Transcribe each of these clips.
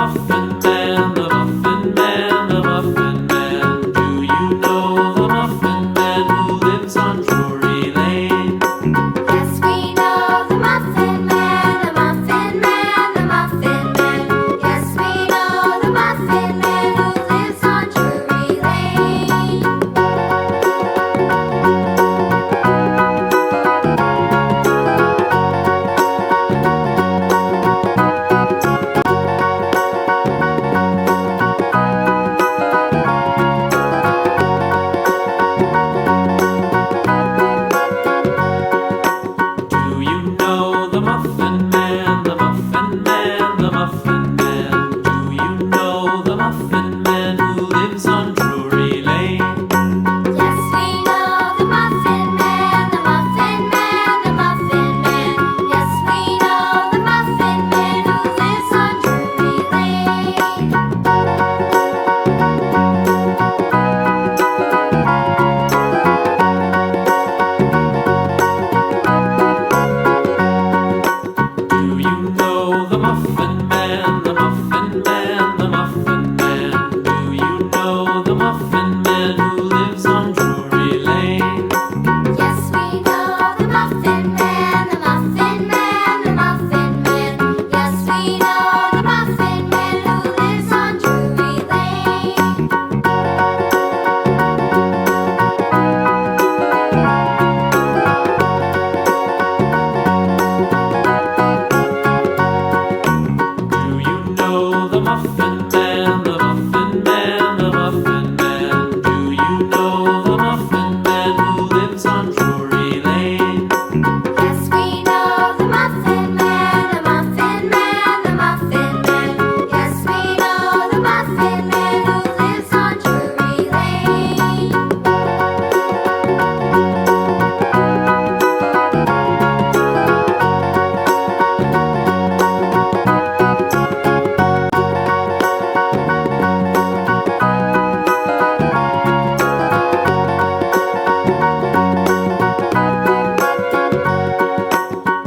Muffin Man, the Muffin Man, the Muffin Man. Do you know the Muffin Man who lives on Drury Lane? Yes, we know the Muffin Man, the Muffin Man, the Muffin Man. Yes, we know the Muffin Man who lives on Drury Lane. Do you know the Muffin Man, the Muffin Man, the Muffin Man? Do you know the Muffin Man who lives on Drury Lane? Yes, we know the Muffin Man, the Muffin Man, the Muffin Man. Yes, we know the Muffin Man who lives on Drury Lane. Do you know the Muffin Man, the Muffin Man, the Muffin Man? Do you know the Muffin Man who lives on Drury Lane? Yes, we know the Muffin Man, the Muffin Man, the Muffin Man. Yes, we know the Muffin Man who lives on Drury Lane. Do you know the Muffin Man, the Muffin Man, the Muffin Man? Do you know the Muffin Man who lives on Drury Lane? Yes, we know the Muffin Man, the Muffin Man, the Muffin Man. Yes, we know the Muffin Man who lives on Drury Lane.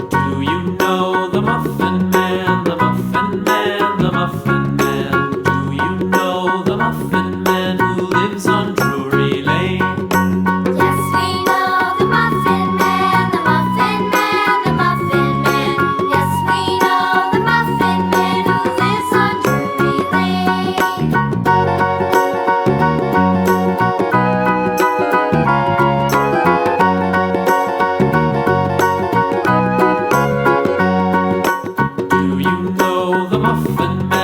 Do you know the Muffin Man, the Muffin Man, the Muffin Man? Do you know the Muffin Man who lives on Drury Lane? Yes, we know the Muffin Man, the Muffin Man, the Muffin Man. Yes, we know the Muffin Man who lives on Drury Lane. Do you know the Muffin Man?